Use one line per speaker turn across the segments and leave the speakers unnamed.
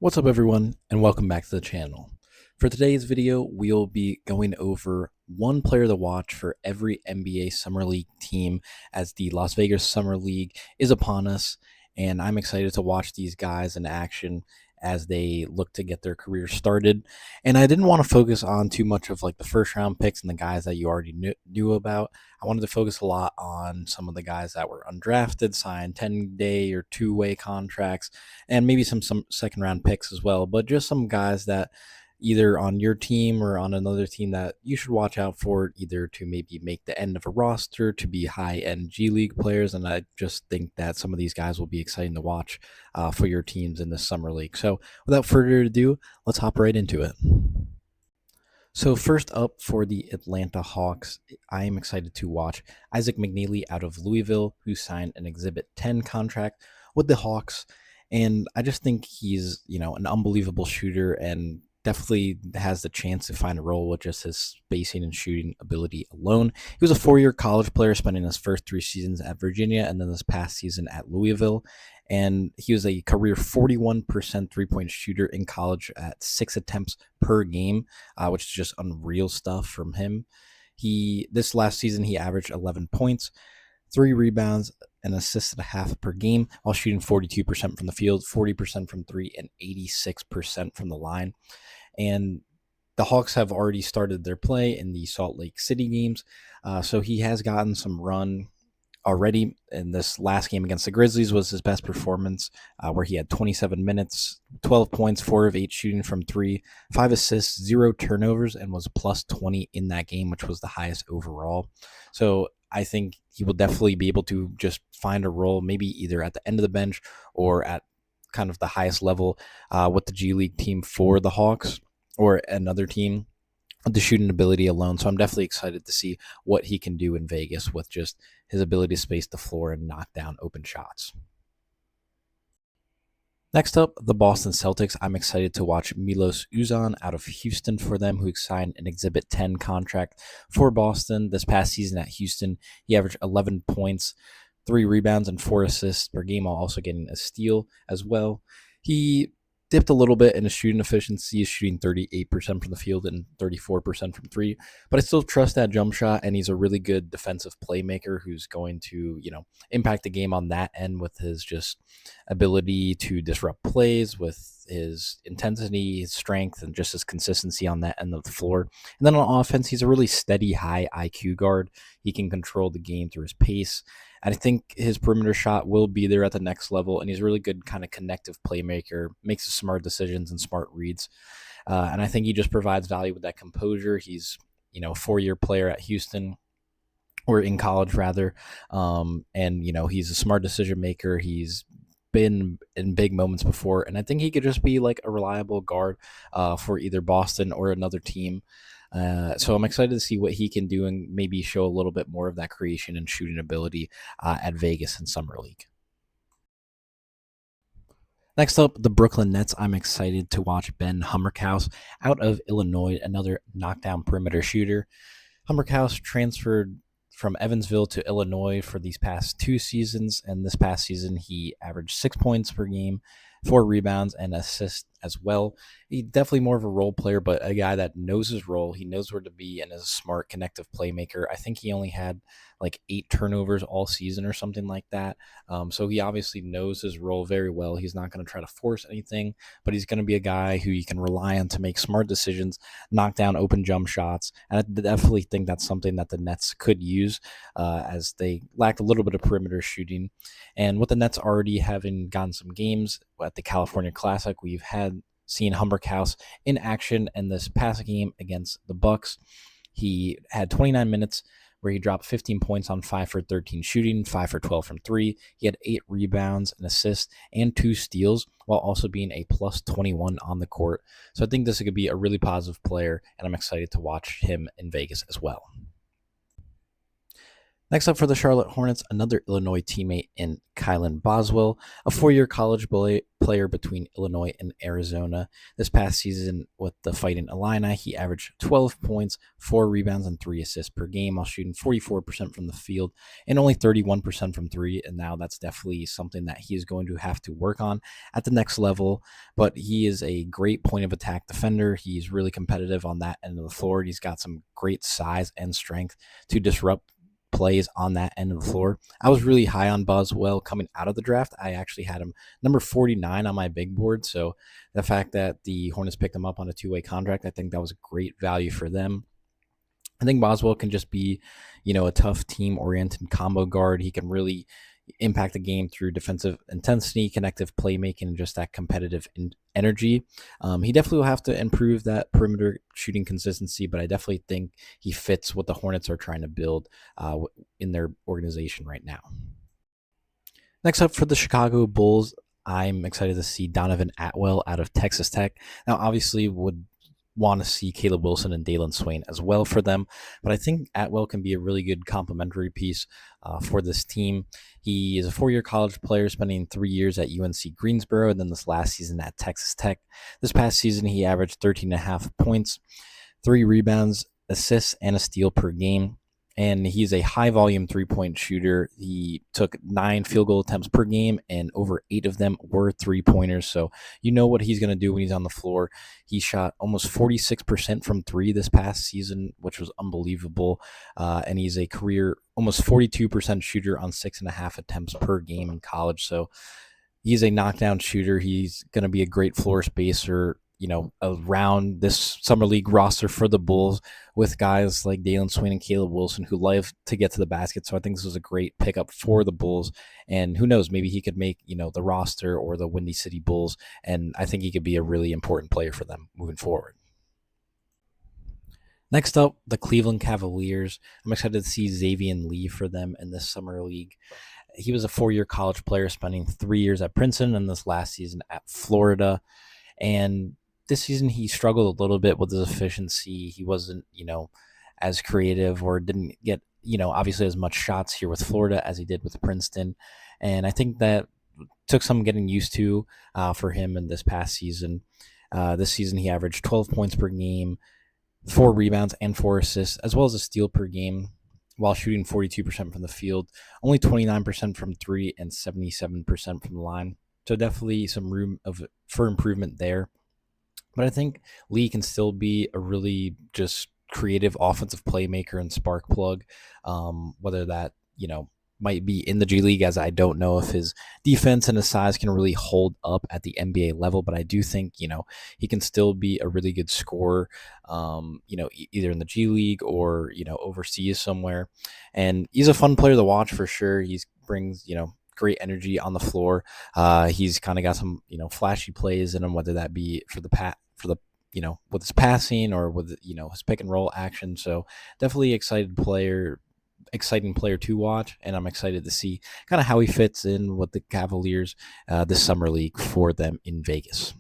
What's up everyone, and welcome back to the channel. For today's video, we'll be going over one player to watch for every NBA Summer League team as the Las Vegas Summer League is upon us, and I'm excited to watch these guys in action as they look to get their career started. And I didn't want to focus on too much of like the first round picks and the guys that you already knew about. I wanted to focus a lot on some of the guys that were undrafted, signed 10-day or two-way contracts, and maybe some second round picks as well, but just some guys that either on your team or on another team that you should watch out for, either to maybe make the end of a roster, to be high end G League players. And I just think that some of these guys will be exciting to watch for your teams in this summer league. So without further ado, let's hop right into it. So first up for the Atlanta Hawks, I am excited to watch Isaac McNeely out of Louisville, who signed an Exhibit 10 contract with the Hawks. And I just think he's, an unbelievable shooter and definitely has the chance to find a role with just his spacing and shooting ability alone. He was a 4-year college player, spending his first 3 seasons at Virginia and then this past season at Louisville. And he was a career 41% three-point shooter in college at 6 attempts per game, which is just unreal stuff from him. This last season he averaged 11 points, 3 rebounds, and assists and a half per game, while shooting 42% from the field, 40% from 3, and 86% from the line. And the Hawks have already started their play in the Salt Lake City games, so he has gotten some run already. In this last game against the Grizzlies was his best performance, where he had 27 minutes, 12 points, 4 of 8 shooting from 3, 5 assists, 0 turnovers, and was plus 20 in that game, which was the highest overall. So I think he will definitely be able to just find a role, maybe either at the end of the bench or at kind of the highest level with the G League team for the Hawks or another team, the shooting ability alone. So I'm definitely excited to see what he can do in Vegas with just his ability to space the floor and knock down open shots. Next up, the Boston Celtics. I'm excited to watch Milos Uzan out of Houston for them, who signed an Exhibit 10 contract for Boston. This past season at Houston, he averaged 11 points, 3 rebounds, and 4 assists per game, while also getting a steal as well. He dipped a little bit in his shooting efficiency, shooting 38% from the field and 34% from 3, but I still trust that jump shot, and he's a really good defensive playmaker who's going to, impact the game on that end with his just ability to disrupt plays, with his intensity, his strength, and just his consistency on that end of the floor. And then on offense, he's a really steady, high IQ guard. He can control the game through his pace. And I think his perimeter shot will be there at the next level, and he's a really good kind of connective playmaker, makes smart decisions and smart reads. And I think he just provides value with that composure. He's, a 4-year player at Houston, or in college rather. And, he's a smart decision maker. He's been in big moments before, and I think he could just be like a reliable guard for either Boston or another team. So I'm excited to see what he can do and maybe show a little bit more of that creation and shooting ability at Vegas in Summer League. Next up, the Brooklyn Nets. I'm excited to watch Ben Hummerhouse out of Illinois, another knockdown perimeter shooter. Hummerhouse transferred from Evansville to Illinois for these past 2 seasons, and this past season he averaged 6 points per game, 4 rebounds, and assists as well. He's definitely more of a role player, but a guy that knows his role. He knows where to be and is a smart, connective playmaker. I think he only had like 8 turnovers all season or something like that. So he obviously knows his role very well. He's not going to try to force anything, but he's going to be a guy who you can rely on to make smart decisions, knock down open jump shots. And I definitely think that's something that the Nets could use as they lacked a little bit of perimeter shooting. And with the Nets already having gotten some games at the California Classic, we've seen Hummerhouse in action in this past game against the Bucks. He had 29 minutes where he dropped 15 points on 5 for 13 shooting, 5 for 12 from 3. He had 8 rebounds, an assist, and 2 steals, while also being a plus 21 on the court. So I think this could be a really positive player, and I'm excited to watch him in Vegas as well. Next up for the Charlotte Hornets, another Illinois teammate in Kylin Boswell, a four-year college player between Illinois and Arizona. This past season with the Fighting Illini, he averaged 12 points, 4 rebounds, and 3 assists per game while shooting 44% from the field and only 31% from three. And now that's definitely something that he is going to have to work on at the next level. But he is a great point of attack defender. He's really competitive on that end of the floor. He's got some great size and strength to disrupt plays on that end of the floor. I was really high on Boswell coming out of the draft. I actually had him number 49 on my big board. So the fact that the Hornets picked him up on a two-way contract, I think that was a great value for them. I think Boswell can just be, a tough team-oriented combo guard. He can really impact the game through defensive intensity, connective playmaking, and just that competitive energy. He definitely will have to improve that perimeter shooting consistency, but I definitely think he fits what the Hornets are trying to build in their organization right now. Next up for the Chicago Bulls, I'm excited to see Donovan Atwell out of Texas Tech. Now, obviously, would want to see Caleb Wilson and Dalen Swain as well for them, but I think Atwell can be a really good complementary piece for this team. He is a four-year college player, spending 3 years at UNC Greensboro, and then this last season at Texas Tech. This past season, he averaged 13.5 points, 3 rebounds, assists, and a steal per game. And he's a high volume 3-point shooter. He took 9 field goal attempts per game, and over 8 of them were 3-pointers. So you know what he's going to do when he's on the floor. He shot almost 46% from 3 this past season, which was unbelievable. And he's a career almost 42% shooter on 6.5 attempts per game in college. So he's a knockdown shooter. He's going to be a great floor spacer, around this summer league roster for the Bulls with guys like Dalen Swain and Caleb Wilson who love to get to the basket. So I think this was a great pickup for the Bulls. And who knows, maybe he could make, the roster or the Windy City Bulls. And I think he could be a really important player for them moving forward. Next up, the Cleveland Cavaliers. I'm excited to see Xavian leave for them in this summer league. He was a 4-year college player, spending 3 years at Princeton and this last season at Florida. And this season he struggled a little bit with his efficiency. He wasn't, as creative or didn't get, obviously as much shots here with Florida as he did with Princeton. And I think that took some getting used to for him in this past season. This season he averaged 12 points per game, 4 rebounds and 4 assists, as well as a steal per game while shooting 42% from the field, only 29% from 3 and 77% from the line. So definitely some room for improvement there. But I think Lee can still be a really just creative offensive playmaker and spark plug, whether that, might be in the G League, as I don't know if his defense and his size can really hold up at the NBA level. But I do think, he can still be a really good scorer, either in the G League or, overseas somewhere. And he's a fun player to watch for sure. He brings, great energy on the floor. He's kind of got some, flashy plays in him, whether that be for the with his passing or with, his pick and roll action. So definitely exciting player to watch. And I'm excited to see kind of how he fits in with the Cavaliers this summer league for them in Vegas.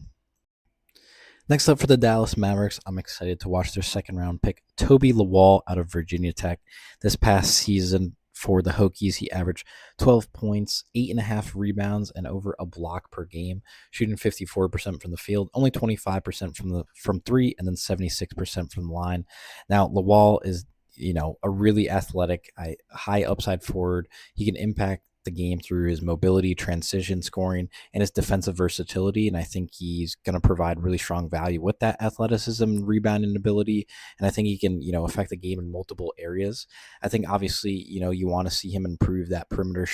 Next up for the Dallas Mavericks, I'm excited to watch their second round pick, Toby Lewal out of Virginia Tech. This past season for the Hokies, he averaged 12 points, 8.5 rebounds, and over a block per game, shooting 54% from the field, only 25% from 3, and then 76% from the line. Now, Lewal is, a really athletic, high upside forward. He can impact the game through his mobility, transition scoring, and his defensive versatility. And I think he's going to provide really strong value with that athleticism, rebounding ability. And I think he can, affect the game in multiple areas. I think obviously, you want to see him improve that perimeter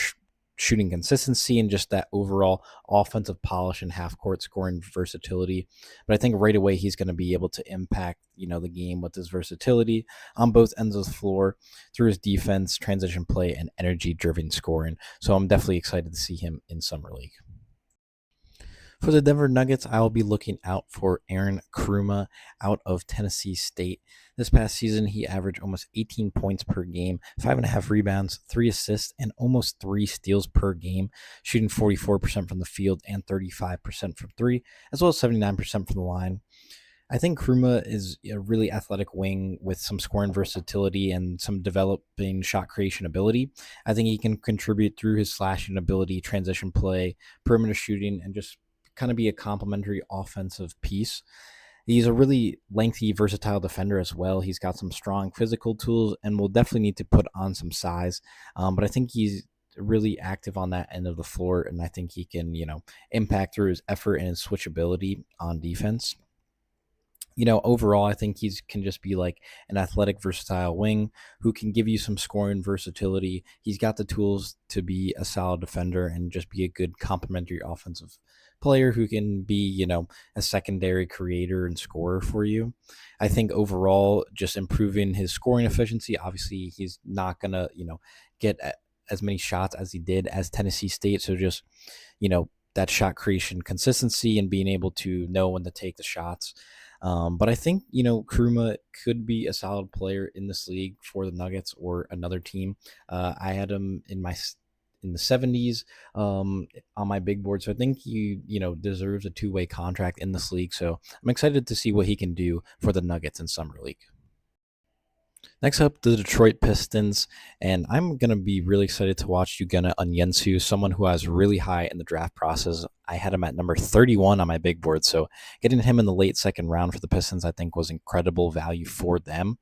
shooting consistency and just that overall offensive polish and half court scoring versatility. But I think right away he's going to be able to impact, the game with his versatility on both ends of the floor through his defense, transition play, and energy driven scoring. So I'm definitely excited to see him in Summer League. For the Denver Nuggets, I will be looking out for Aaron Kruma out of Tennessee State. This past season, he averaged almost 18 points per game, 5.5 rebounds, 3 assists, and almost 3 steals per game, shooting 44% from the field and 35% from 3, as well as 79% from the line. I think Kruma is a really athletic wing with some scoring versatility and some developing shot creation ability. I think he can contribute through his slashing ability, transition play, perimeter shooting, and just kind of be a complementary offensive piece. He's a really lengthy, versatile defender as well. He's got some strong physical tools and will definitely need to put on some size. But I think he's really active on that end of the floor, and I think he can, impact through his effort and his switchability on defense. Overall, I think he's can just be like an athletic, versatile wing who can give you some scoring versatility. He's got the tools to be a solid defender and just be a good complementary offensive player who can be, a secondary creator and scorer for you. I think overall, just improving his scoring efficiency. Obviously, he's not gonna, get as many shots as he did as Tennessee State. So just, that shot creation consistency and being able to know when to take the shots. But I think, Kruma could be a solid player in this league for the Nuggets or another team. I had him in the 70s on my big board. So I think he, deserves a two-way contract in this league. So I'm excited to see what he can do for the Nuggets in Summer League. Next up, the Detroit Pistons, and I'm going to be really excited to watch Yugana on Yensu, someone who I was really high in the draft process. I had him at number 31 on my big board, so getting him in the late second round for the Pistons, I think, was incredible value for them.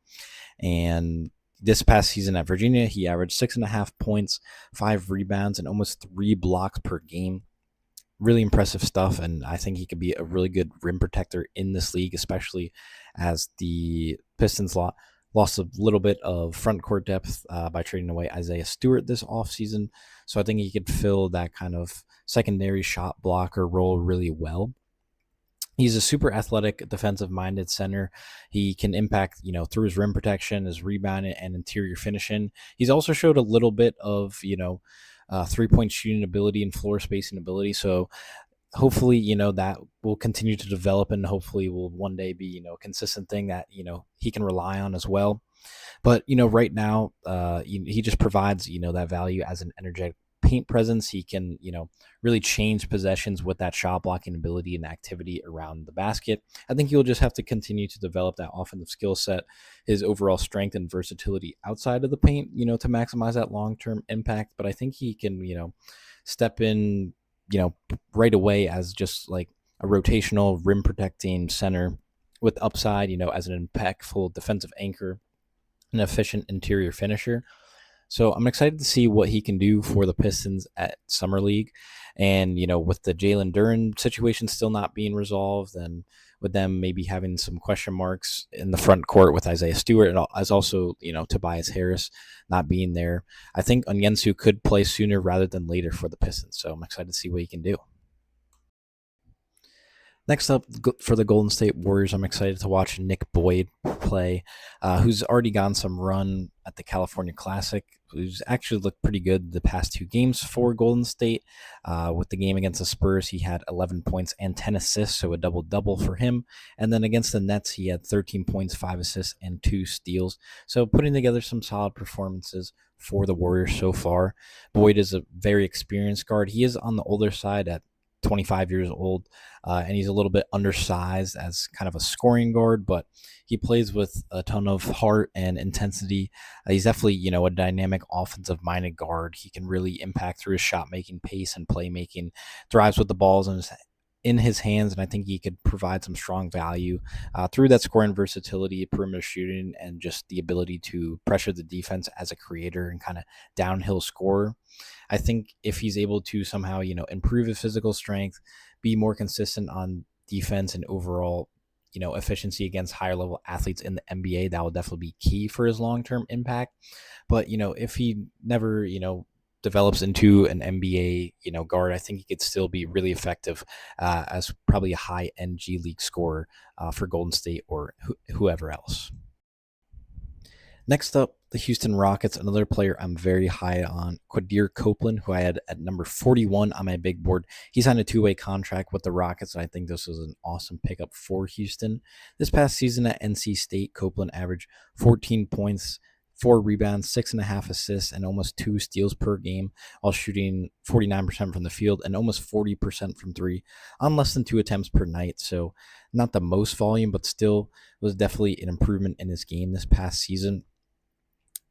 And this past season at Virginia, he averaged 6.5 points, 5 rebounds, and almost 3 blocks per game. Really impressive stuff, and I think he could be a really good rim protector in this league, especially as the Pistons lost a little bit of front court depth by trading away Isaiah Stewart this offseason. So I think he could fill that kind of secondary shot blocker role really well. He's a super athletic, defensive-minded center. He can impact, through his rim protection, his rebounding, and interior finishing. He's also showed a little bit of, three-point shooting ability and floor spacing ability. So hopefully, that will continue to develop and hopefully will one day be, a consistent thing that, he can rely on as well. But, right now, he just provides, that value as an energetic paint presence. He can, really change possessions with that shot blocking ability and activity around the basket. I think he'll just have to continue to develop that offensive skill set, his overall strength and versatility outside of the paint, to maximize that long-term impact. But I think he can, step in, right away as just like a rotational rim protecting center with upside, as an impactful defensive anchor, an efficient interior finisher. So I'm excited to see what he can do for the Pistons at Summer League. And, with the Jalen Duren situation still not being resolved, and with them maybe having some question marks in the front court with Isaiah Stewart, and as also, Tobias Harris not being there, I think Yensu could play sooner rather than later for the Pistons. So I'm excited to see what he can do. Next up, for the Golden State Warriors, I'm excited to watch Nick Boyd play, who's already gotten some run at the California Classic, who's actually looked pretty good the past 2 games for Golden State. With the game against the Spurs, he had 11 points and 10 assists, so a double-double for him. And then against the Nets, he had 13 points, 5 assists, and 2 steals. So putting together some solid performances for the Warriors so far. Boyd is a very experienced guard. He is on the older side at 25 years old, and he's a little bit undersized as kind of a scoring guard, but he plays with a ton of heart and intensity. He's definitely, a dynamic offensive-minded guard. He can really impact through his shot-making pace and playmaking, thrives with the balls in his hands, and I think he could provide some strong value through that scoring versatility, perimeter shooting, and just the ability to pressure the defense as a creator and kind of downhill scorer. I think if he's able to somehow, improve his physical strength, be more consistent on defense and overall, efficiency against higher level athletes in the NBA, that will definitely be key for his long-term impact. But, if he never, develops into an NBA, guard, I think he could still be really effective as probably a high-end G League scorer for Golden State or whoever else. Next up, the Houston Rockets, another player I'm very high on, Quadrir Copelan, who I had at number 41 on my big board. He signed a 2-way contract with the Rockets, and I think this was an awesome pickup for Houston. This past season at NC State, Copelan averaged 14 points, 4 rebounds, 6.5 assists, and almost 2 steals per game, while shooting 49% from the field and almost 40% from three on less than 2 attempts per night. So not the most volume, but still was definitely an improvement in his game this past season.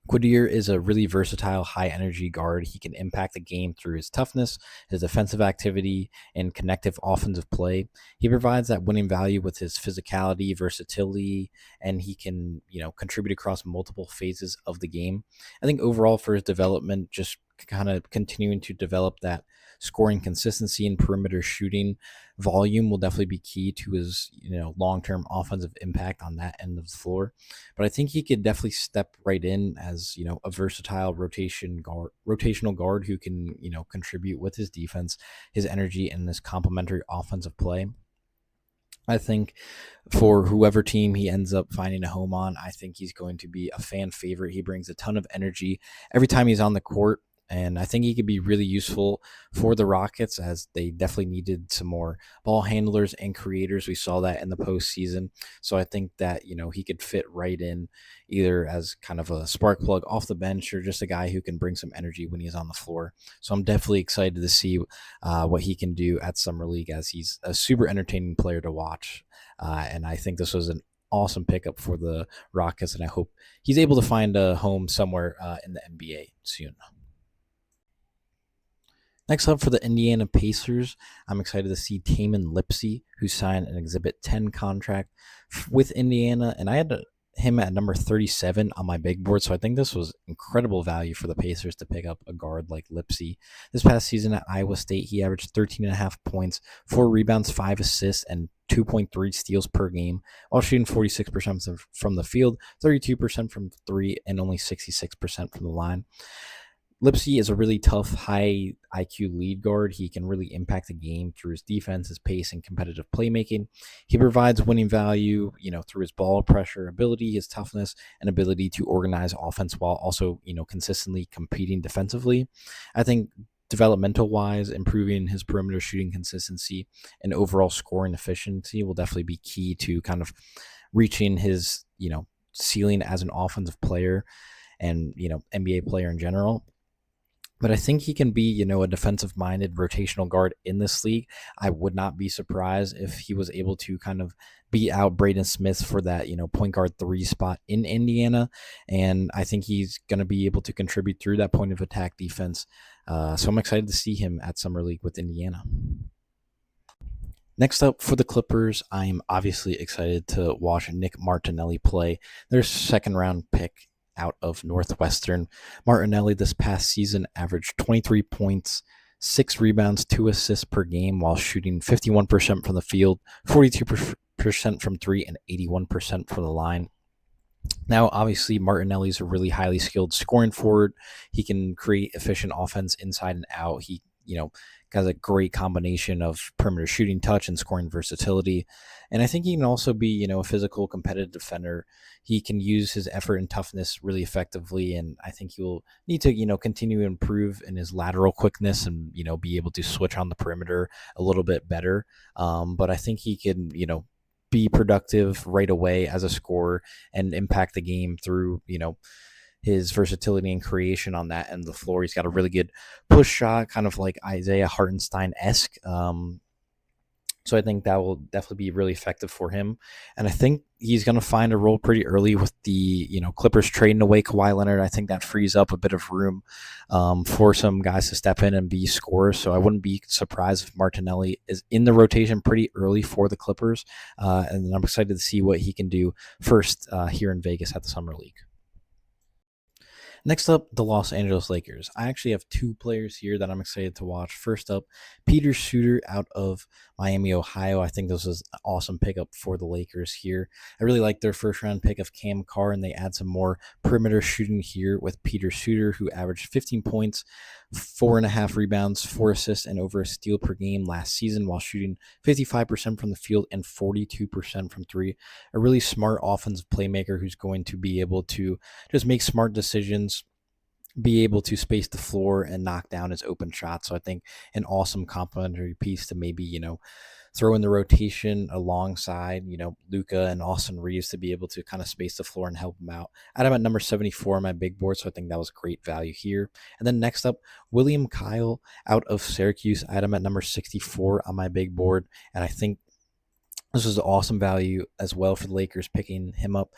Quadrir is a really versatile, high-energy guard. He can impact the game through his toughness, his defensive activity, and connective offensive play. He provides that winning value with his physicality, versatility, and he can, contribute across multiple phases of the game. I think overall for his development, just kind of continuing to develop that scoring consistency and perimeter shooting volume will definitely be key to his, long-term offensive impact on that end of the floor. But I think he could definitely step right in as, a versatile rotational guard who can, contribute with his defense, his energy, and this complementary offensive play. I think for whoever team he ends up finding a home on, I think he's going to be a fan favorite. He brings a ton of energy every time he's on the court. And I think he could be really useful for the Rockets, as they definitely needed some more ball handlers and creators. We saw that in the postseason. So I think that, he could fit right in either as kind of a spark plug off the bench or just a guy who can bring some energy when he's on the floor. So I'm definitely excited to see what he can do at Summer League, as he's a super entertaining player to watch. And I think this was an awesome pickup for the Rockets, and I hope he's able to find a home somewhere in the NBA soon. Next up for the Indiana Pacers, I'm excited to see Tamman Lipy, who signed an Exhibit 10 contract with Indiana, and I had him at number 37 on my big board, so I think this was incredible value for the Pacers to pick up a guard like Lipy. This past season at Iowa State, he averaged 13.5 points, 4 rebounds, 5 assists, and 2.3 steals per game, while shooting 46% from the field, 32% from three, and only 66% from the line. Lipy is a really tough, high IQ lead guard. He can really impact the game through his defense, his pace, and competitive playmaking. He provides winning value, through his ball pressure ability, his toughness, and ability to organize offense while also, consistently competing defensively. I think developmental-wise, improving his perimeter shooting consistency and overall scoring efficiency will definitely be key to kind of reaching his, ceiling as an offensive player and, NBA player in general. But I think he can be, a defensive-minded rotational guard in this league. I would not be surprised if he was able to kind of beat out Braden Smith for that, point guard 3 spot in Indiana. And I think he's going to be able to contribute through that point of attack defense. So I'm excited to see him at Summer League with Indiana. Next up for the Clippers, I am obviously excited to watch Nick Martinelli play. Their second-round pick out of Northwestern. Martinelli this past season averaged 23 points, 6 rebounds, 2 assists per game, while shooting 51% from the field, 42% from three, and 81% from the line. Now, obviously, Martinelli's a really highly skilled scoring forward. He can create efficient offense inside and out. He, has a great combination of perimeter shooting touch and scoring versatility. And I think he can also be, a physical, competitive defender. He can use his effort and toughness really effectively. And I think he will need to, continue to improve in his lateral quickness and, be able to switch on the perimeter a little bit better. But I think he can, be productive right away as a scorer and impact the game through, his versatility and creation on that end of the floor. He's got a really good push shot, kind of like Isaiah Hartenstein-esque. So I think that will definitely be really effective for him. And I think he's going to find a role pretty early with the, Clippers trading away Kawhi Leonard. I think that frees up a bit of room for some guys to step in and be scorers. So I wouldn't be surprised if Martinelli is in the rotation pretty early for the Clippers. And I'm excited to see what he can do first here in Vegas at the Summer League. Next up, the Los Angeles Lakers. I actually have 2 players here that I'm excited to watch. First up, Peter Sudter out of Miami, Ohio. I think this was an awesome pickup for the Lakers here. I really like their first-round pick of Cam Carr, and they add some more perimeter shooting here with Peter Sudter, who averaged 15 points, 4.5 rebounds, 4 assists, and over a steal per game last season, while shooting 55% from the field and 42% from three. A really smart offensive playmaker who's going to be able to just make smart decisions, be able to space the floor and knock down his open shots. So I think an awesome complementary piece to maybe, throw in the rotation alongside, Luka and Austin Reeves to be able to kind of space the floor and help him out. I had him at number 74 on my big board, so I think that was great value here. And then next up, William Kyle out of Syracuse. I had him at number 64 on my big board, and I think this was awesome value as well for the Lakers picking him up.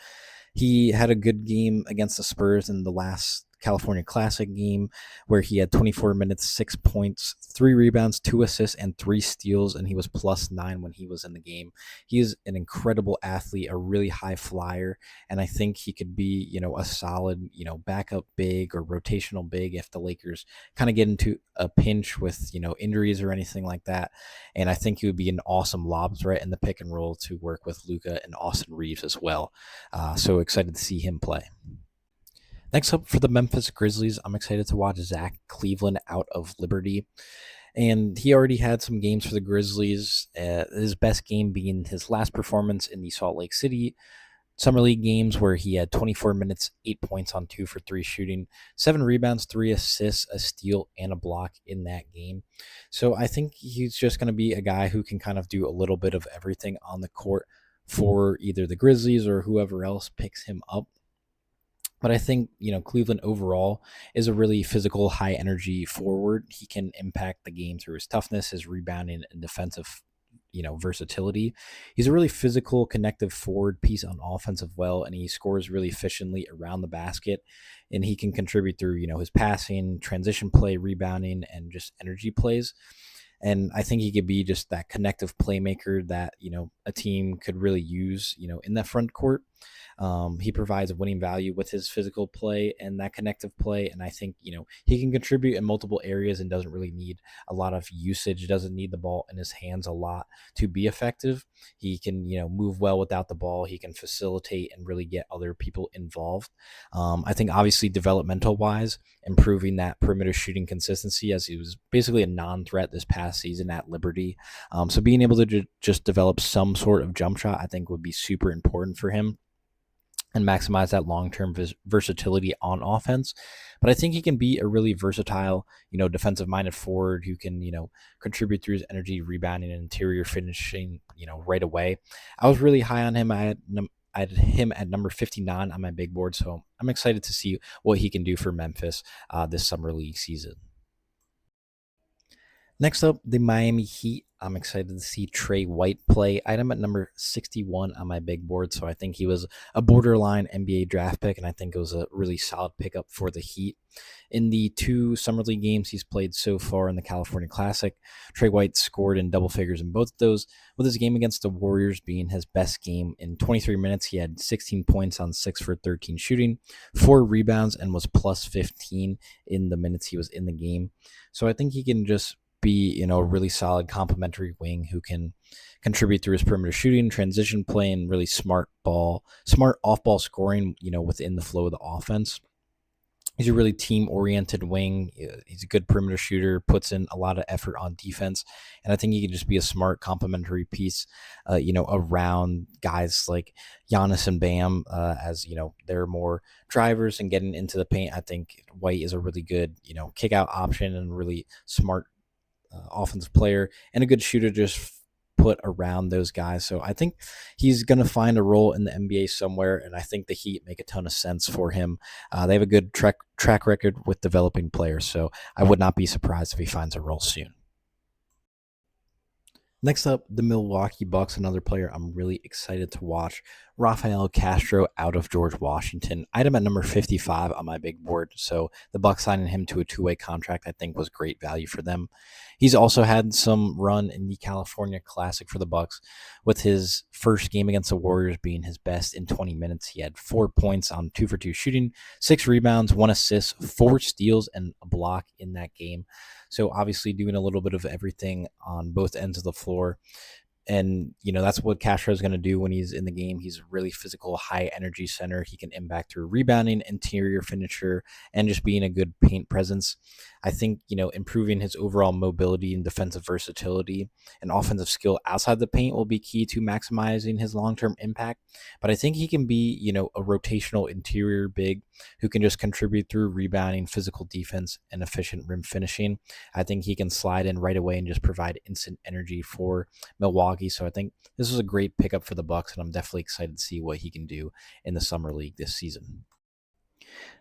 He had a good game against the Spurs in the last California Classic game where he had 24 minutes, 6 points, 3 rebounds, 2 assists, and 3 steals, and he was +9 when he was in the game. He is an incredible athlete, a really high flyer, and I think he could be, a solid, backup big or rotational big if the Lakers kind of get into a pinch with, injuries or anything like that. And I think he would be an awesome lob threat in the pick and roll to work with Luka and Austin Reeves as well. So excited to see him play. Next up for the Memphis Grizzlies, I'm excited to watch Zack Cleveland out of Liberty. And he already had some games for the Grizzlies, his best game being his last performance in the Salt Lake City Summer League games where he had 24 minutes, 8 points on 2 for 3 shooting, 7 rebounds, 3 assists, a steal, and a block in that game. So I think he's just going to be a guy who can kind of do a little bit of everything on the court for either the Grizzlies or whoever else picks him up. But I think, Cleveland overall is a really physical, high energy forward. He can impact the game through his toughness, his rebounding, and defensive, versatility. He's a really physical, connective forward piece on offense as well, and he scores really efficiently around the basket. And he can contribute through, his passing, transition play, rebounding, and just energy plays. And I think he could be just that connective playmaker that, a team could really use, in that front court. He provides a winning value with his physical play and that connective play. And I think, he can contribute in multiple areas and doesn't really need a lot of usage, doesn't need the ball in his hands a lot to be effective. He can, move well without the ball. He can facilitate and really get other people involved. I think obviously developmental wise, improving that perimeter shooting consistency as he was basically a non-threat this past season at Liberty. So being able to just develop some sort of jump shot, I think would be super important for him and maximize that long-term versatility on offense. But I think he can be a really versatile, defensive-minded forward who can, contribute through his energy, rebounding, and interior finishing, right away. I was really high on him. I had him at number 59 on my big board, so I'm excited to see what he can do for Memphis this summer league season. Next up, the Miami Heat. I'm excited to see Trey White play. I had him at number 61 on my big board, so I think he was a borderline NBA draft pick, and I think it was a really solid pickup for the Heat. In the 2 Summer League games he's played so far in the California Classic, Trey White scored in double figures in both of those, with his game against the Warriors being his best game. In 23 minutes, he had 16 points on 6 for 13 shooting, 4 rebounds, and was plus 15 in the minutes he was in the game. So I think he can just be, a really solid complementary wing who can contribute through his perimeter shooting, transition play, and really smart off-ball scoring, within the flow of the offense. He's a really team-oriented wing. He's a good perimeter shooter, puts in a lot of effort on defense, and I think he can just be a smart complementary piece, around guys like Giannis and Bam, as, they're more drivers and getting into the paint. I think White is a really good, kick-out option and really smart offensive player and a good shooter just put around those guys. So I think he's going to find a role in the NBA somewhere, and I think the Heat make a ton of sense for him. They have a good track record with developing players, so I would not be surprised if he finds a role soon. Next up, the Milwaukee Bucks, another player I'm really excited to watch, Raphael Castro out of George Washington. I had him at number 55 on my big board, so the Bucks signing him to a 2-way contract I think was great value for them. He's also had some run in the California Classic for the Bucks, with his first game against the Warriors being his best in 20 minutes. He had 4 points on 2 for 2 shooting, 6 rebounds, 1 assist, 4 steals, and a block in that game. So obviously doing a little bit of everything on both ends of the floor. And, that's what Castro is going to do when he's in the game. He's a really physical, high-energy center. He can impact through rebounding, interior finisher, and just being a good paint presence. I think, improving his overall mobility and defensive versatility and offensive skill outside the paint will be key to maximizing his long-term impact. But I think he can be, a rotational interior big who can just contribute through rebounding, physical defense, and efficient rim finishing. I think he can slide in right away and just provide instant energy for Milwaukee. So I think this was a great pickup for the Bucks, and I'm definitely excited to see what he can do in the summer league this season.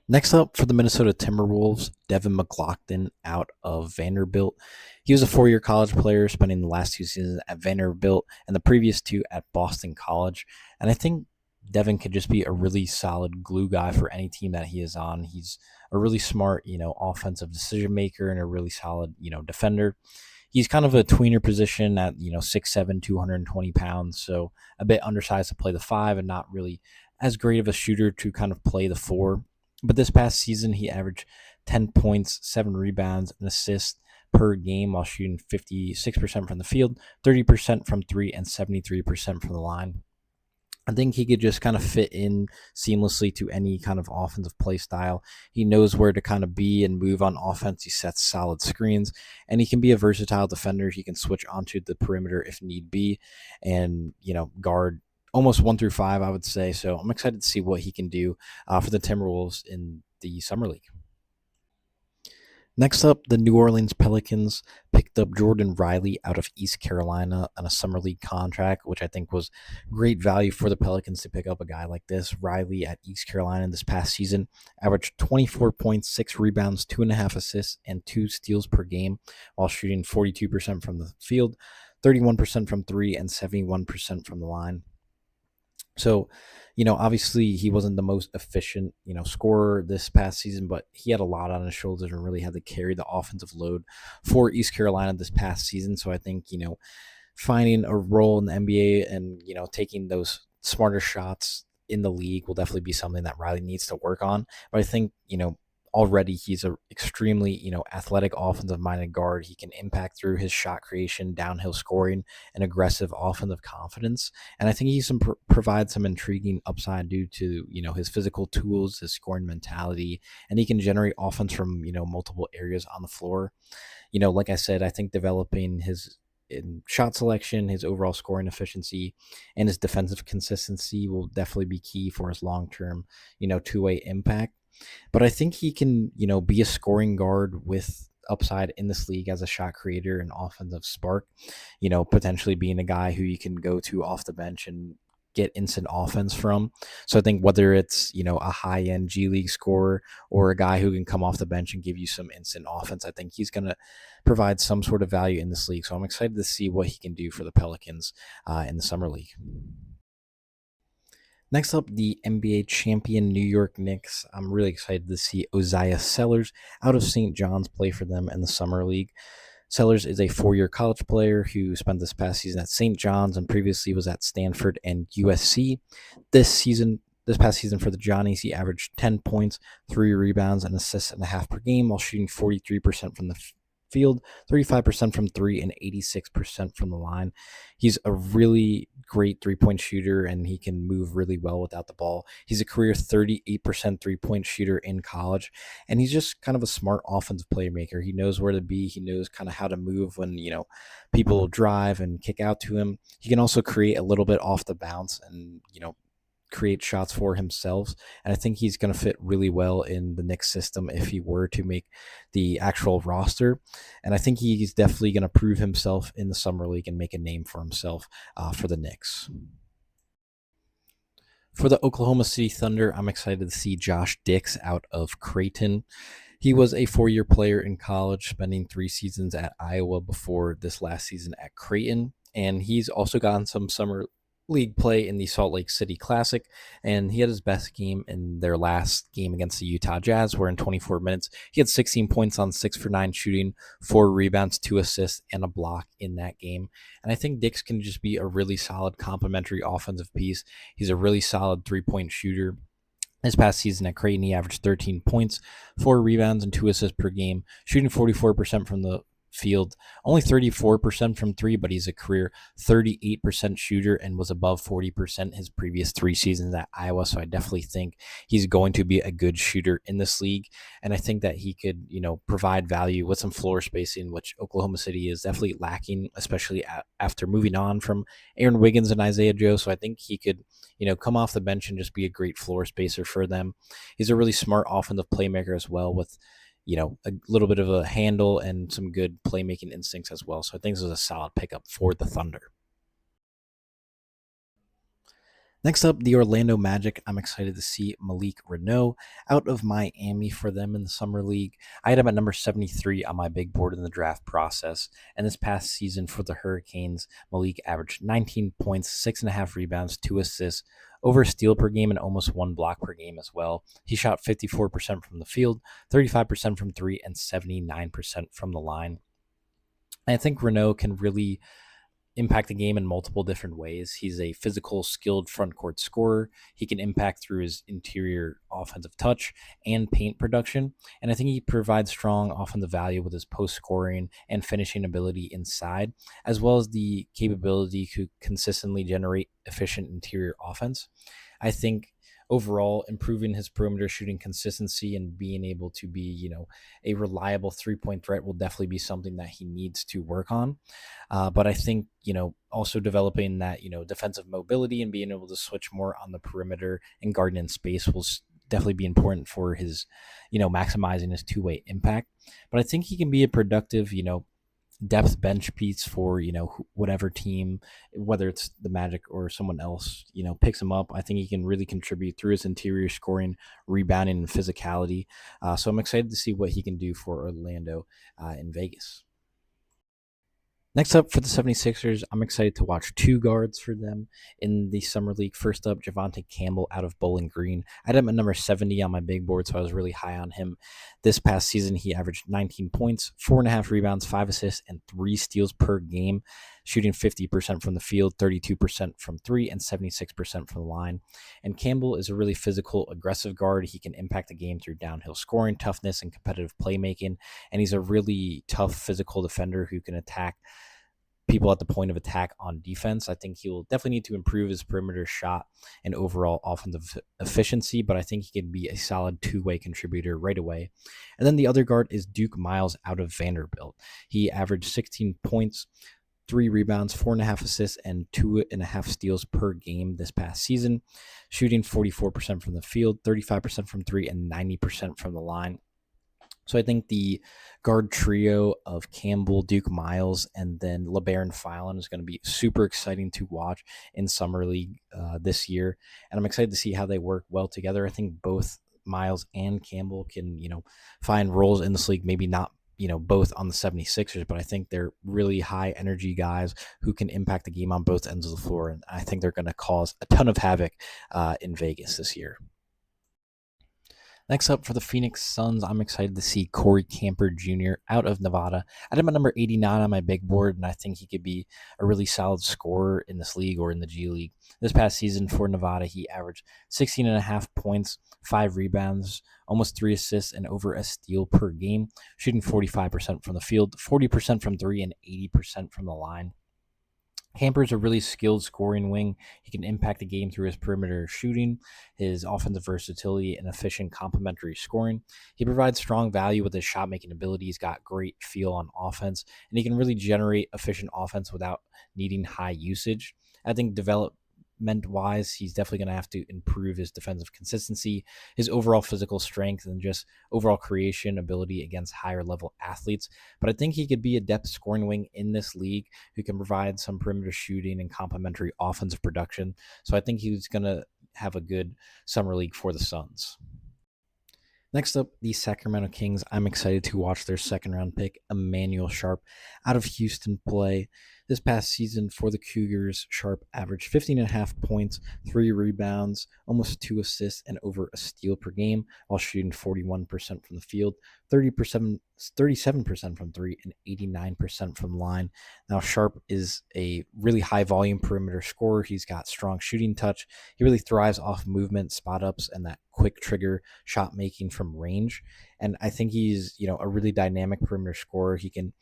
Next up for the Minnesota Timberwolves, Devin McLaughlin out of Vanderbilt. He was a 4-year college player, spending the last 2 seasons at Vanderbilt and the previous 2 at Boston College. And I think Devin could just be a really solid glue guy for any team that he is on. He's a really smart, offensive decision maker and a really solid, defender. He's kind of a tweener position at, 6'7", 220 pounds. So a bit undersized to play the 5 and not really as great of a shooter to kind of play the 4. But this past season, he averaged 10 points, 7 rebounds, and assists per game while shooting 56% from the field, 30% from 3, and 73% from the line. I think he could just kind of fit in seamlessly to any kind of offensive play style. He knows where to kind of be and move on offense. He sets solid screens, and he can be a versatile defender. He can switch onto the perimeter if need be and, guard almost 1 through 5, I would say. So I'm excited to see what he can do for the Timberwolves in the Summer League. Next up, the New Orleans Pelicans picked up Jordan Riley out of East Carolina on a Summer League contract, which I think was great value for the Pelicans to pick up a guy like this. Riley at East Carolina this past season averaged 24 points, 6 rebounds, 2.5 assists, and 2 steals per game while shooting 42% from the field, 31% from 3, and 71% from the line. So, obviously he wasn't the most efficient, scorer this past season, but he had a lot on his shoulders and really had to carry the offensive load for East Carolina this past season. So I think, finding a role in the NBA and, taking those smarter shots in the league will definitely be something that Riley needs to work on. But I think, already he's a extremely, athletic offensive minded guard. He can impact through his shot creation, downhill scoring, and aggressive offensive confidence. And I think he can provide some intriguing upside due to, his physical tools, his scoring mentality, and he can generate offense from, multiple areas on the floor. Like I said, I think developing his in shot selection, his overall scoring efficiency, and his defensive consistency will definitely be key for his long-term, two-way impact. But I think he can, be a scoring guard with upside in this league as a shot creator and offensive spark, potentially being a guy who you can go to off the bench and get instant offense from. So I think whether it's, a high-end G League scorer or a guy who can come off the bench and give you some instant offense, I think he's going to provide some sort of value in this league. So I'm excited to see what he can do for the Pelicans in the Summer League. Next up, the NBA champion New York Knicks. I'm really excited to see Isaiah Sellers out of St. John's play for them in the Summer League. Sellers is a 4-year college player who spent this past season at St. John's and previously was at Stanford and USC. This past season for the Johnnies, he averaged 10 points, 3 rebounds, and assists and a half per game while shooting 43% from the field, 35% from 3, and 86% from the line. He's a really great three-point shooter, and he can move really well without the ball. He's a career 38% three-point shooter in college, and he's just kind of a smart offensive playmaker. He knows where to be. He knows kind of how to move when, people drive and kick out to him. He can also create a little bit off the bounce and, create shots for himself. And I think he's going to fit really well in the Knicks system if he were to make the actual roster. And I think he's definitely going to prove himself in the Summer League and make a name for himself for the Knicks. For the Oklahoma City Thunder, I'm excited to see Josh Dix out of Creighton. He was a 4-year player in college, spending 3 seasons at Iowa before this last season at Creighton. And he's also gotten some Summer League play in the Salt Lake City Classic, and he had his best game in their last game against the Utah Jazz, where in 24 minutes he had 16 points on 6 for 9 shooting, 4 rebounds, 2 assists, and a block in that game. And I think Dix can just be a really solid complementary offensive piece. He's a really solid 3-point shooter. This past season at Creighton, he averaged 13 points, 4 rebounds, and 2 assists per game, shooting 44% from the field, only 34% from three, but he's a career 38% shooter and was above 40% his previous 3 seasons at Iowa. So I definitely think he's going to be a good shooter in this league. And I think that he could, provide value with some floor spacing, which Oklahoma City is definitely lacking, especially after moving on from Aaron Wiggins and Isaiah Joe. So I think he could, come off the bench and just be a great floor spacer for them. He's a really smart offensive playmaker as well, with a little bit of a handle and some good playmaking instincts as well. So I think this is a solid pickup for the Thunder. Next up, the Orlando Magic. I'm excited to see Malik Reneau out of Miami for them in the Summer League. I had him at number 73 on my big board in the draft process. And this past season for the Hurricanes, Malik averaged 19 points, 6.5 rebounds, 2 assists, over a steal per game, and almost 1 block per game as well. He shot 54% from the field, 35% from three, and 79% from the line. And I think Reneau can really impact the game in multiple different ways. He's a physical, skilled front court scorer. He can impact through his interior offensive touch and paint production. And I think he provides strong offensive value with his post scoring and finishing ability inside, as well as the capability to consistently generate efficient interior offense. I think overall improving his perimeter shooting consistency and being able to be, a reliable 3-point threat will definitely be something that he needs to work on. But I think, also developing that, defensive mobility and being able to switch more on the perimeter and guarding in space will definitely be important for his, maximizing his two-way impact. But I think he can be a productive, depth bench piece for whatever team, whether it's the Magic or someone else picks him up. I think he can really contribute through his interior scoring, rebounding, and physicality. So I'm excited to see what he can do for Orlando in Vegas. Next up for the 76ers, I'm excited to watch 2 guards for them in the Summer League. First up, Javonte Campbell out of Bowling Green. I had him at number 70 on my big board, so I was really high on him. This past season, he averaged 19 points, 4.5 rebounds, 5 assists, and 3 steals per game, shooting 50% from the field, 32% from three, and 76% from the line. And Campbell is a really physical, aggressive guard. He can impact the game through downhill scoring, toughness, and competitive playmaking. And he's a really tough physical defender who can attack people at the point of attack on defense. I think he'll definitely need to improve his perimeter shot and overall offensive efficiency, but I think he can be a solid two-way contributor right away. And then the other guard is Duke Miles out of Vanderbilt. He averaged 16 points, 3 rebounds, 4.5 assists, and 2.5 steals per game this past season, shooting 44% from the field, 35% from three, and 90% from the line. So I think the guard trio of Campbell, Duke Miles, and then LeBaron Fallon is going to be super exciting to watch in Summer League this year. And I'm excited to see how they work well together. I think both Miles and Campbell can, find roles in this league, maybe not, both on the 76ers, but I think they're really high energy guys who can impact the game on both ends of the floor. And I think they're going to cause a ton of havoc in Vegas this year. Next up for the Phoenix Suns, I'm excited to see Corey Camper Jr. out of Nevada. I had him at number 89 on my big board, and I think he could be a really solid scorer in this league or in the G League. This past season for Nevada, he averaged 16.5 points, 5 rebounds, almost 3 assists, and over a steal per game, shooting 45% from the field, 40% from three, and 80% from the line. Camper's a really skilled scoring wing. He can impact the game through his perimeter shooting, his offensive versatility, and efficient complementary scoring. He provides strong value with his shot-making ability. He's got great feel on offense, and he can really generate efficient offense without needing high usage. I think development-wise, he's definitely going to have to improve his defensive consistency, his overall physical strength, and just overall creation ability against higher-level athletes. But I think he could be a depth scoring wing in this league who can provide some perimeter shooting and complementary offensive production. So I think he's going to have a good summer league for the Suns. Next up, the Sacramento Kings. I'm excited to watch their second-round pick, Emmanuel Sharp, out of Houston play. This past season for the Cougars, Sharp averaged 15.5 points, 3 rebounds, almost 2 assists, and over a steal per game, while shooting 41% from the field, 37% from three, and 89% from the line. Now, Sharp is a really high-volume perimeter scorer. He's got strong shooting touch. He really thrives off movement, spot-ups, and that quick trigger shot making from range. And I think he's, a really dynamic perimeter scorer. He can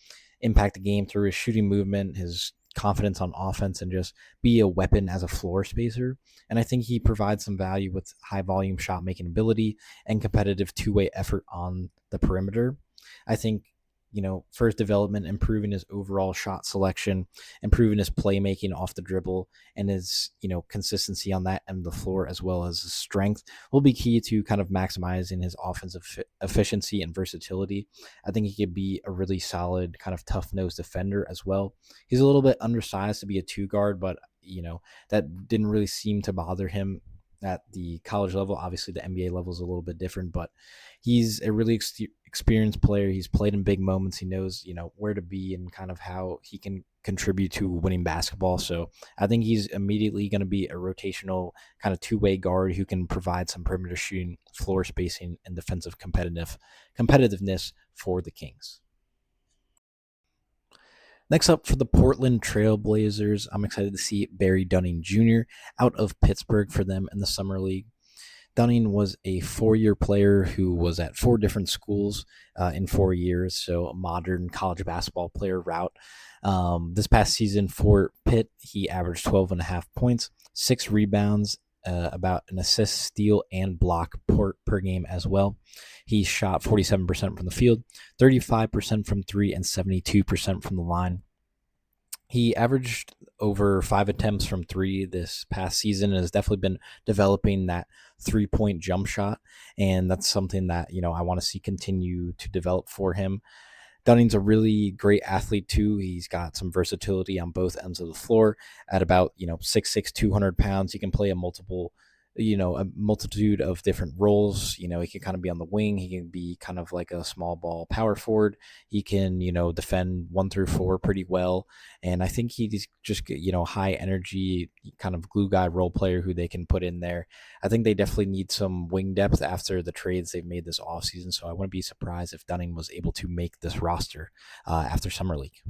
impact the game through his shooting movement, his confidence on offense, and just be a weapon as a floor spacer. And I think he provides some value with high volume shot making ability and competitive two-way effort on the perimeter. I think, for his development, improving his overall shot selection, improving his playmaking off the dribble, and his, consistency on that end of the floor, as well as his strength, will be key to kind of maximizing his offensive efficiency and versatility. I think he could be a really solid kind of tough-nosed defender as well. He's a little bit undersized to be a two guard, but, that didn't really seem to bother him at the college level. Obviously, the NBA level is a little bit different, but he's a really experienced player. He's played in big moments. He knows, where to be and kind of how he can contribute to winning basketball. So I think he's immediately going to be a rotational kind of two-way guard who can provide some perimeter shooting, floor spacing, and defensive competitiveness for the Kings. Next up for the Portland Trail Blazers, I'm excited to see Barry Dunning Jr. out of Pittsburgh for them in the Summer League. Dunning was a 4-year player who was at 4 different schools in 4 years, so a modern college basketball player route. This past season for Pitt, he averaged 12.5 points, 6 rebounds, about an assist, steal, and block per game as well. He shot 47% from the field, 35% from 3, and 72% from the line. He averaged over 5 attempts from 3 this past season and has definitely been developing that 3-point jump shot, and that's something that, I want to see continue to develop for him. Dunning's a really great athlete too. He's got some versatility on both ends of the floor. At about 6'6", 200 pounds, he can play a multitude of different roles. He can kind of be on the wing. He can be kind of like a small ball power forward. He can, defend 1 through 4 pretty well. And I think he's just, high energy kind of glue guy role player who they can put in there. I think they definitely need some wing depth after the trades they've made this offseason. So I wouldn't be surprised if Dunning was able to make this roster after Summer League.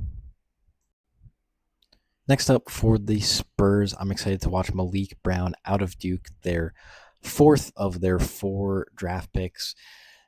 Next up for the Spurs, I'm excited to watch Malik Brown out of Duke, their 4th of their 4 draft picks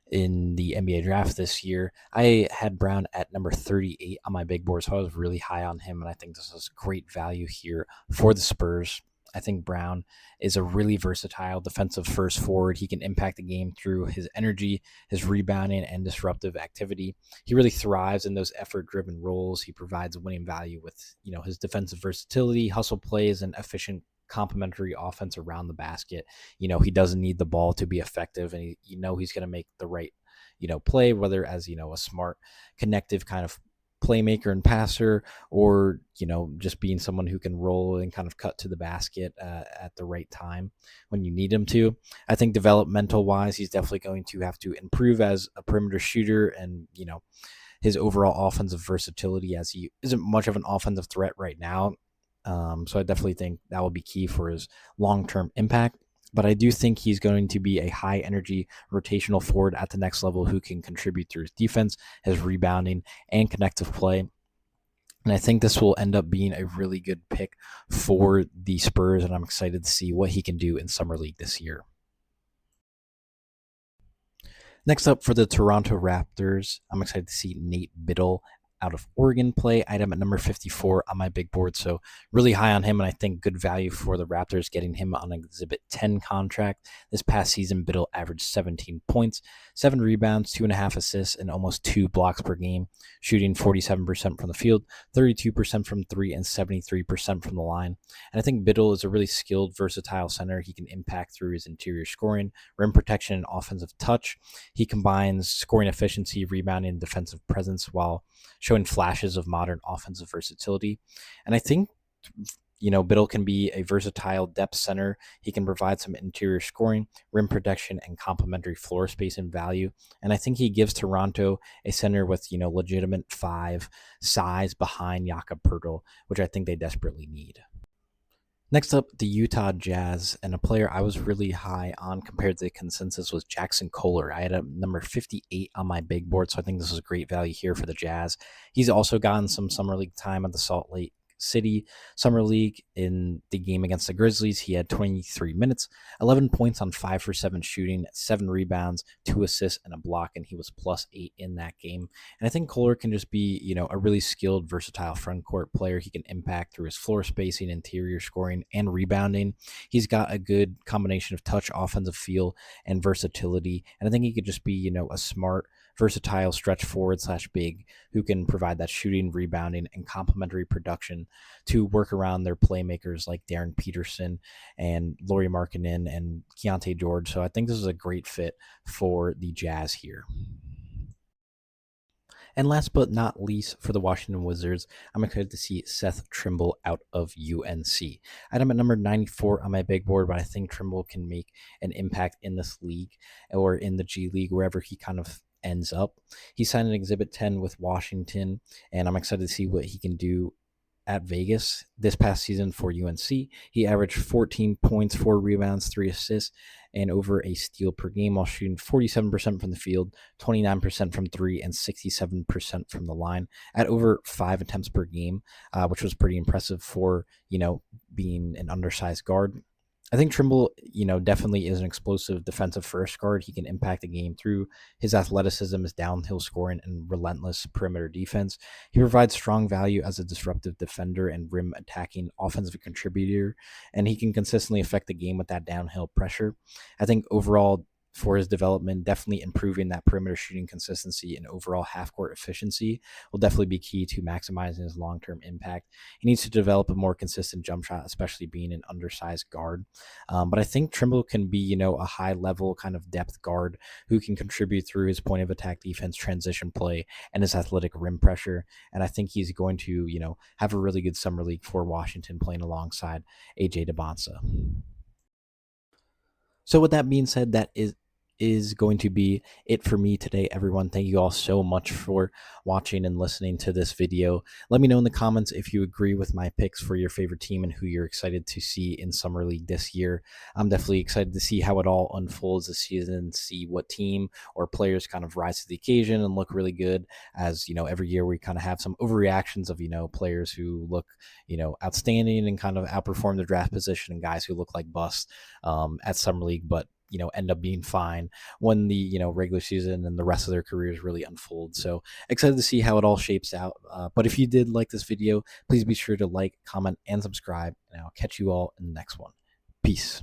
in the NBA draft this year. I had Brown at number 38 on my big board, so I was really high on him, and I think this is great value here for the Spurs. I think Brown is a really versatile defensive first forward. He can impact the game through his energy, his rebounding, and disruptive activity. He really thrives in those effort-driven roles. He provides winning value with, his defensive versatility, hustle plays, and efficient complementary offense around the basket. He doesn't need the ball to be effective, and he's going to make the right, play, whether as, a smart, connective kind of playmaker and passer, or just being someone who can roll and kind of cut to the basket at the right time when you need him to. I think developmental wise, he's definitely going to have to improve as a perimeter shooter, and his overall offensive versatility, as he isn't much of an offensive threat right now. So I definitely think that will be key for his long-term impact. But I do think he's going to be a high-energy rotational forward at the next level who can contribute through his defense, his rebounding, and connective play. And I think this will end up being a really good pick for the Spurs, and I'm excited to see what he can do in Summer League this year. Next up for the Toronto Raptors, I'm excited to see Nate Biddle out of Oregon play. Item at number 54 on my big board, so really high on him, and I think good value for the Raptors getting him on an Exhibit 10 contract. This past season, Biddle averaged 17 points, 7 rebounds, 2.5 assists, and almost 2 blocks per game, shooting 47% from the field, 32% from 3, and 73% from the line. And I think Biddle is a really skilled, versatile center. He can impact through his interior scoring, rim protection, and offensive touch. He combines scoring efficiency, rebounding, and defensive presence while showing flashes of modern offensive versatility. And I think, Biddle can be a versatile depth center. He can provide some interior scoring, rim protection, and complementary floor space and value. And I think he gives Toronto a center with, legitimate 5 size behind Jakob Poeltl, which I think they desperately need. Next up, the Utah Jazz, and a player I was really high on compared to the consensus was Jackson Kohler. I had a number 58 on my big board, so I think this is a great value here for the Jazz. He's also gotten some Summer League time at the Salt Lake City Summer League. In the game against the Grizzlies, he had 23 minutes, 11 points on 5 for 7 shooting, 7 rebounds, 2 assists, and a block, and he was +8 in that game. And I think Kohler can just be, a really skilled, versatile front court player. He can impact through his floor spacing, interior scoring, and rebounding. He's got a good combination of touch, offensive feel, and versatility. And I think he could just be, a smart, versatile stretch forward / big who can provide that shooting, rebounding, and complementary production to work around their playmakers like Darren Peterson and Lauri Markkanen and Keontae George. So I think this is a great fit for the Jazz here. And last but not least, for the Washington Wizards, I'm excited to see Seth Trimble out of UNC. I had him at number 94 on my big board, but I think Trimble can make an impact in this league or in the G League, wherever he kind of ends up. He signed an Exhibit 10 with Washington, and I'm excited to see what he can do at Vegas this past season for UNC. He averaged 14 points, 4 rebounds, 3 assists, and over a steal per game while shooting 47% from the field, 29% from 3, and 67% from the line at over 5 attempts per game, which was pretty impressive for, being an undersized guard. I think Trimble, definitely is an explosive defensive first guard. He can impact the game through his athleticism, his downhill scoring, and relentless perimeter defense. He provides strong value as a disruptive defender and rim attacking offensive contributor, and he can consistently affect the game with that downhill pressure. I think overall, for his development, definitely improving that perimeter shooting consistency and overall half-court efficiency will definitely be key to maximizing his long-term impact. He needs to develop a more consistent jump shot, especially being an undersized guard. But I think Trimble can be, a high-level kind of depth guard who can contribute through his point of attack defense, transition play, and his athletic rim pressure. And I think he's going to, have a really good summer league for Washington playing alongside AJ DeBonsa. So with that being said, that is going to be it for me today, everyone. Thank you all so much for watching and listening to this video. Let me know in the comments if you agree with my picks for your favorite team and who you're excited to see in Summer League this year. I'm definitely excited to see how it all unfolds this season, see what team or players kind of rise to the occasion and look really good. As every year we kind of have some overreactions of players who look outstanding and kind of outperform their draft position, and guys who look like busts at Summer League, but end up being fine when the regular season and the rest of their careers really unfold. So excited to see how it all shapes out. But if you did like this video, please be sure to like, comment, and subscribe, and I'll catch you all in the next one. Peace.